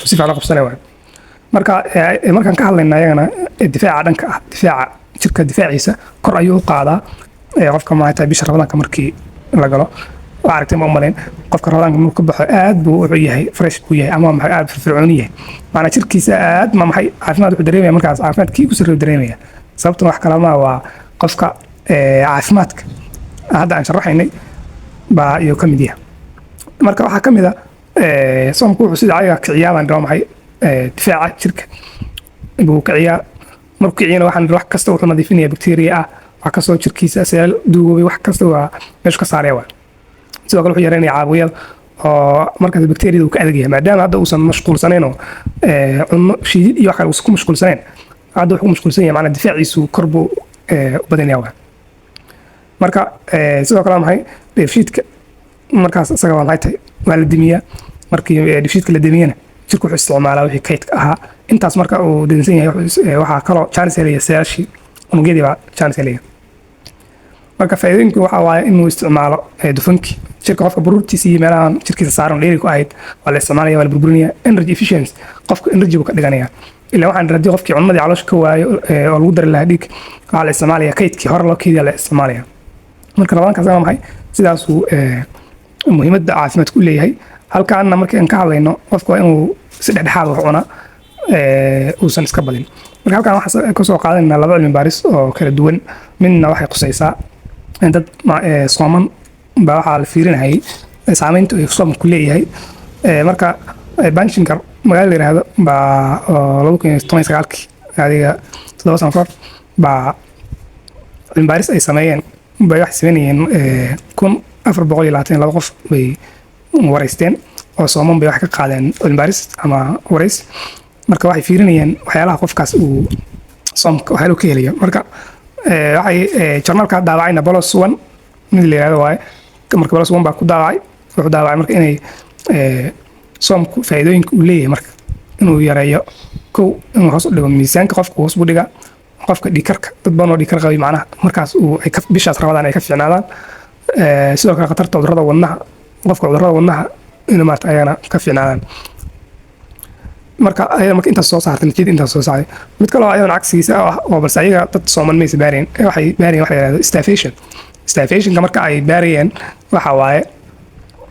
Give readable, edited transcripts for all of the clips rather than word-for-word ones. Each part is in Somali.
si fiican u qabsanaya waay marka markaan ka hadlayna ayagana difaaca dhanka ah difaaca jirka difaaciisa kor ayuu u qaadaa qofka maanta bisha Ramadaanka markii la galo waa aragtay ma umaleyn qofka Ramadaanka markuu ka baxo aad buu u yahay fresh buu yahay ama maxay aad firfircoon yahay maana jirkiisa aad ma maxay caafimaad wuxuu dareemaya markaas caafimaadkii ku soo dareemaya sababtuna wax kale ma waa qofka caafimaadka hadda aan sharaxaynay baa iyo ka mid yahay marka waxa ka mid ah soomku wuxuu sida ayaga kiciyaan dhawaan maxay difaaca jirka buu kiciyaa markuu kiciyana waxaan wax kasta wuxuu nadiifinaya bacteria ah wax kasta oo jirkiisa seel duugoobay wax kasta waa meesha ka saaraya waa sidoo kale wuxuu yareynaya caabuqyada oo markaas bacteria uu ka adag yahay maadaama hadda uusan mashquulsanayn oo cunno shiidid iyo wax kale uusan ku mashquulsanayn hadda wuxuu mashquulsan yahay macna difaaciisu kor buu u badanaya waa marka sidoo kale maxay dheefshiidka markaas isaga waa maxay tahay waa la dimiyaa markii dheefshiidka la dimiyana jirku wuxuu isticmaalaa wixii kaydka ahaa intaas marka uu dinsan yahay waxaa kaloo chance helaya seelashii unugyadii baa chance helaya marka faa'iidooyinku waxa waaye inuu isticmaalo dufanki jirka qofka baruurtiisa iyo meelahan jirkiisa saaran dheeri ku ahayd waa la isticmaalaya waa la burburinaya energy efficiency qofka energy buu ka dhiganaya ilaa waxaan radii qofkii cunmadii caloosha ka waayo oo lagu dari lahaa dhiig waxaa la isticmaalaya kaydkii hore loo keydiya la isticmaalaya marka Ramadaankaas waa maxay sidaasuu muhiimadda caafimaadku u leeyahay halkaana markii aan ka hadlayno qofku waa inuu si dhexdhexaad wax cuna uusan iska badin marka halkaan waxaan ka soo qaadanaynaa laba cilmi baaris oo kala duwan midna waxay qusaysaa dad sooman baa waxaa la fiirinayay saameynta uu soomku leeyahay marka Banshinkar magaalo la yiraahdo baa 2019 adiga 7 sano kahor baa cilmi baaris ay sameeyeen bay wax sameeyeen 1422 qof bay wareysteen oo sooman bay wax ka qaadeen cilmi baaris ama wareys marka waxay fiirinayeen waxyaalaha qofkaas uu soomka waxa uu ka helayo marka waxay journalka daawacayna bolos 1 mid la yiraahdo waay marka bolos 1 baa ku daawacay wuxuu daawacay marka inay soomku faa'iidooyinka uu leeyahay marka inuu yareeyo inuu hoos u dhigo miisaanka qofka hoos u dhiga qofka dhiikarka dad badan oo dhiikar qabay macnaha markaas uu ay ka bishaas Ramadaan ay ka fiicnaadaan sidoo kale khatarta cudurrada wadnaha qofka cudurrada wadnaha inuu maarta ayana ka fiicnaadaan marka ayada marka intaas soo saartay natiijada intaas soo saaray mid kale oo ayada cagsigiisa ah oo balse ayaga dad sooman ma isbaareen waxay baareen waxa la yiraahdo starvation marka ay baarayeen waxa waaye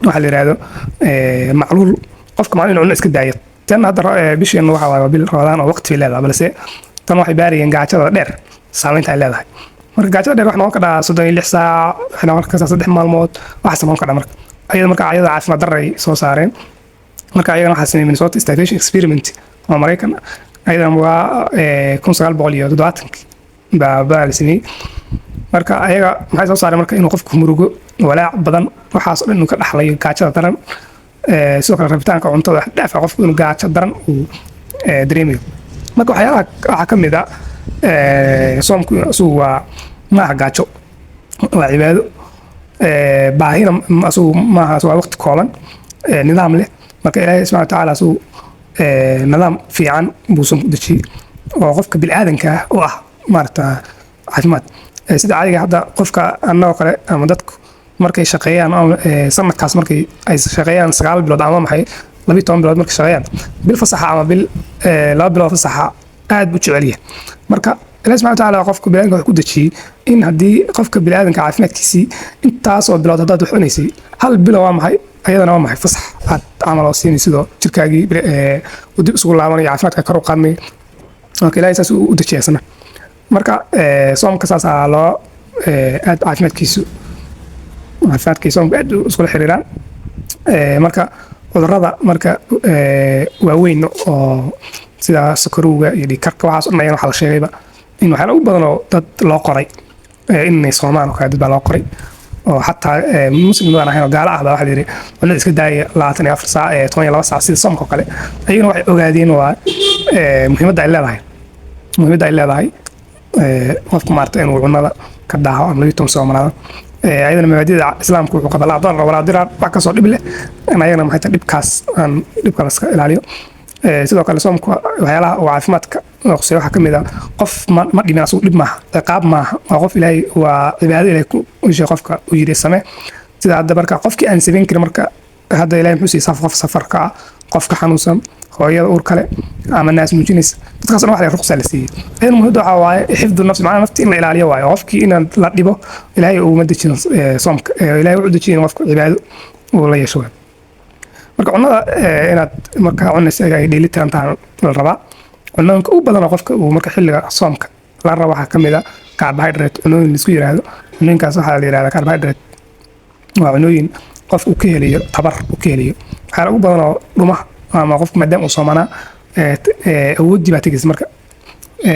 waxa la yiraahdo macluul qofka maalin cunno iska daayay tan hadda bishan waxa waaye bil Ramadaan oo waqti leedahay balse tan waxay baarayeen gaajada dheer saameynta ay leedahay marka gaajada dheer wax noqon kara 36 saac wax noqon kara 3 maalmood wax sameyn kara marka ayada caafimaad darro ay soo saareen marka ayagana waxaa sameeyay Minnesota Starvation Experiment oo Mareykan ayadana waa 1970 baa la sameeyay marka ayaga maxay soo saareen marka inuu qofku murugo walaac badan waxaas oo inuu ka dhaxlayo gaajada daran sidoo kale rabitaanka cuntada dhaafa qofku inuu gaajo daran uu dareemayo marka waxyaalaha waxa ka mid ah soomku waa maaha gaajo waa cibaado baahina maaha waa waqti kooban nidaam leh marka Ilaahay subhanahu wa ta'ala suu nidaam fiican buu soo dejiyay oo qofka bil aadanka oo ah maarta caafimaad sida caadiga hadda qofka annagoo kale ama dadku markay shaqeeyaan sanadkaas markay ay shaqeeyaan 9 bilood ama maxay 12 bilood markay shaqeeyaan bil fasaxa ama bil 2 bilood fasaxa aad buu jecel yahay marka Ilaahay subhanahu wa ta'ala qofka bil aadanka ku dejiyay in haddii qofka bil aadanka caafimaadkiisii intaas oo bilood haddaad wax cunaysay hal bilo waa maxay ayadana waa maxay fasax aad camal oo siinay sidoo jirkaagii u dib isugu laabanaya caafimaadka kor u qaadnay marka Ilaahay saas u dejiyay marka soomka saas loo aad caafimaadkiisu soomka aad isku xiriiraan marka cudurrada marka waaweyn oo sida sokorowga iyo dhiigkarka waxaas oo dhan waxa la sheegayba in waxyaalo u badan oo dad loo qoray inay soomaan oo kale dad baa loo qoray oo xataa muslim baan ahayn oo gaala ah baa waxa la yiri wala iska daaya 24 saac 12 saac sida soomka kale ayaguna waxay ogaadeen waa muhiimadda ay leedahay qofku maarta inuu cunnada ka daaho ama lagu toosoonaado ayadana mabaadi'da islaamku wuxuu qabaa la dooran wala dirar wax ka soo dhib leh ayagana maxay tahay dhibka la iska ilaaliyo sidoo kale soomku waxyaalaha oo caafimaadka qosay waxa kamid ah qof ma dhiman asuu dhib maaha qaab maaha waa qof Ilaahay waa cibaado Ilaahay ku qofka u yiri samee sida hadda marka qofkii aan sameyn karin marka hadda Ilaahay muxuu siiyay qof safarka qofka xanuunsan hooyada uur kale ama naas muujinaysa dadkaas dhan wax la ruqsa la siiyey ayadana muhiimada waxaa waaye xifdu nafsi macnaha nafti in la ilaaliyo waayo qofkii inaan la dhibo ilaahay uu ma dejin soomka ilaahay wuxuu dejiyay qofka cibaado uu la yeesho marka cunnada inaad marka cunaysa ay dheelitiran tahay la rabaa cunnooyinka u badan qofka uu marka xilliga soomka la rabo waxaa ka mid ah carbohydrate cunnooyin isku yiraahdo cunnooyinkaas waxaa la yiraahdaa carbohydrate waa cunnooyin qof uu ka helayo tabar uu ka helayo waxaa ugu badan oo dhuma ama qofka maadaama uu soomanaa awoodii baa tegaysa marka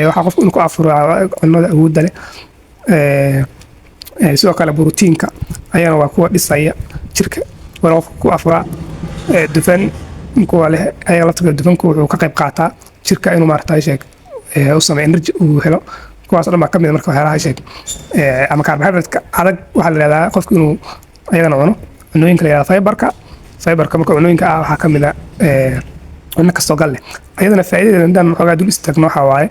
waxaa qofku inuu ku afuro cunnada awoodda leh sidoo kale borotiinka ayana waa kuwa dhisaya jirka waa qofku ku afuraa dufan kuwa leh ayaga laftiga dufanku wuxuu ka qayb qaataa jirka inuu maaragtay sheeg u sameeyo energy uu helo kuwaas dhan baa ka mid marka waxyaalaha sheeg ama carbohydrate adag waxaa la yidhahdaa qofku inuu ayagana cuno cunnooyinka la yidhahda fiberka marka cunnooyinka ah waxaa ka mid ah cunno kastoo gal leh ayadana faa'iidadeeda haddaan xoogaa dul istaagno waxaa waaye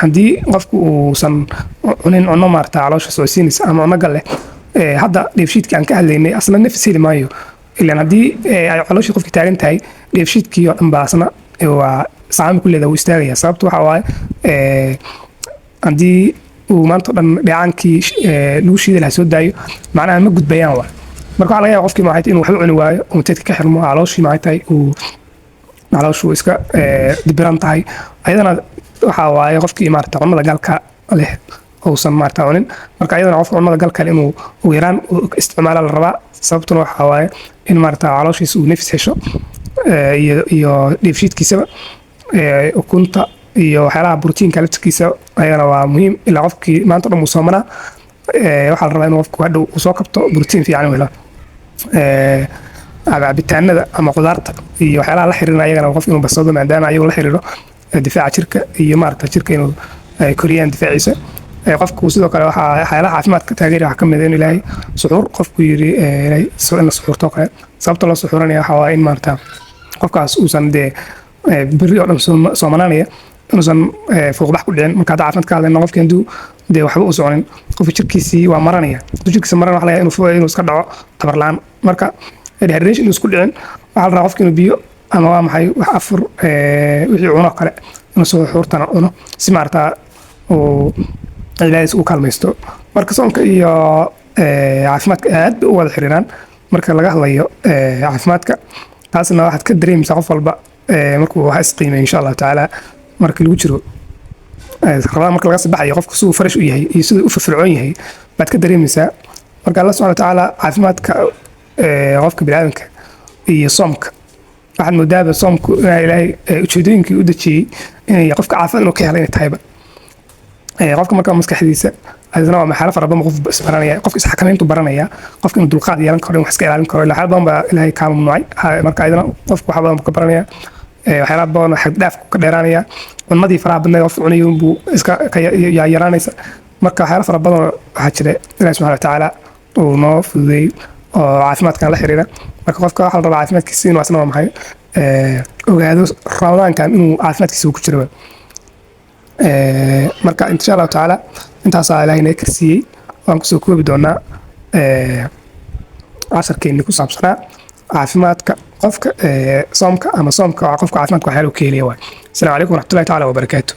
haddii qofku uusan cunin cunno maarata caloosha socodsiinaysa ama cunno gal leh hadda dheefshiidkii aan ka hadlaynay asna nafis heli maayo ilaan haddii ay calooshii qofkii taagan tahay dheefshiidkii oo dhan baa asna waa saami ku leedahay wuu istaagaya sababta waxaa waaye haddii uu maanta o dhan dheecaankii lagu shiidi lahaa soo daayo macnaha ma gudbayaan waa marka waxaa laga yaaba qofkii maxay inuu waxba cuni waayo oo teedka ka xirmo calooshii maxay tahay uu calooshu iska dibiran tahay ayadana waxaa waaye qofkii maarata cunnada galka leh uusan maarata cunin marka ayadana qofka cunnada galka leh inuu ugu yaraan isticmaala la rabaa sababtuna waxaa waaye in maarata calooshiisa uu nafis hesho iyo dheefshiidkiisaba ukunta iyo waxyaalaha borotiinka laftirkiisa ayagana waa muhiim ilaa qofkii maanta o dhan uu soomanaa waxaa la rabaa inuu qofku hadhow uu soo kabto borotiin fiican u helo cabitaanada ama qudaarta iyo waxyaalaha la xiriirna ayagana qof inuu badsado maadaama ayagu la xiriiro difaaca jirka iyo maaragta jirka inuu koriyaan difaaciisa qofku sidoo kale waxyaalaha caafimaadka taageeri waxaa ka mid in ilaahay suxuur qofku yiri in la suxuurto kale sababta loo suxuuranaya waxaa waa in maaragta qofkaas uusan dee berri oo dhan soomanaanaya inuusan fuuqbax ku dhicin marka hadda caafimaadka hadlayna qofkii hadduu dee waxba u soconin qofka jirkiisii waa maranaya hadduu jirkiisa maran waxa laga inuu iska dhaco tabar la-aan marka dehydration inuu isku dhicin waxaa la rabaa qofka inuu biyo ama waa maxay wax afur wixii cuno kale inuu suxuurtana cuno si maaragta uu cibaadadiisa u kaalmaysto marka soonka iyo caafimaadka aad bay u wada xiriiraan marka laga hadlayo caafimaadka taasna waxaad ka dareemaysaa qof walba markuu wax isqiimay insha allahu tacaala marka lagu jiro rabada marka laga sabaxayo qofku siduu fresh u yahay iyo siduu u firfircoon yahay baad ka dareemaysaa marka allah subxana watacaala caafimaadka qofka biniaadanka iyo soomka waxaad moodaaba soomku inaa ilaahay ujeedooyinkii u dejiyey inay qofka caafimaad inuu ka helo inay tahayba qofka marka maskaxdiisa adina waa maxaalo fara badan qof isbaranaya qofka isxakamayntu baranaya qofka inuu dulqaad yeelan karo in wax iska ilaalin karo ilaa waxyaala badan baa ilaahay kaa mamnuucay marka adina qofka waxa badan buu ka baranaya waxyaala badan xad dhaafku ka dheeraanaya cunadii faraha badneed qofka cunayay buu iska yaraanaysa marka waxyaala fara badan waxaa jira ilaahay subxana watacaala uu noo fududeeyey oo caafimaadkan la xiriira marka qofka waxaa la rabaa caafimaadkiisa inuu asna waa maxay ogaado ramadaankan inuu caafimaadkiisa ku jiro marka insha allahu tacaala intaasaa ilaahay naga karsiiyey waan kusoo koobi doonaa casharkeenni ku saabsanaa caafimaadka qofka soomka ama soomka qofka caafimaadka waxyaala uu ka helaya waay asalaamu calaykum waraxmatullahi tacaala wabarakaatu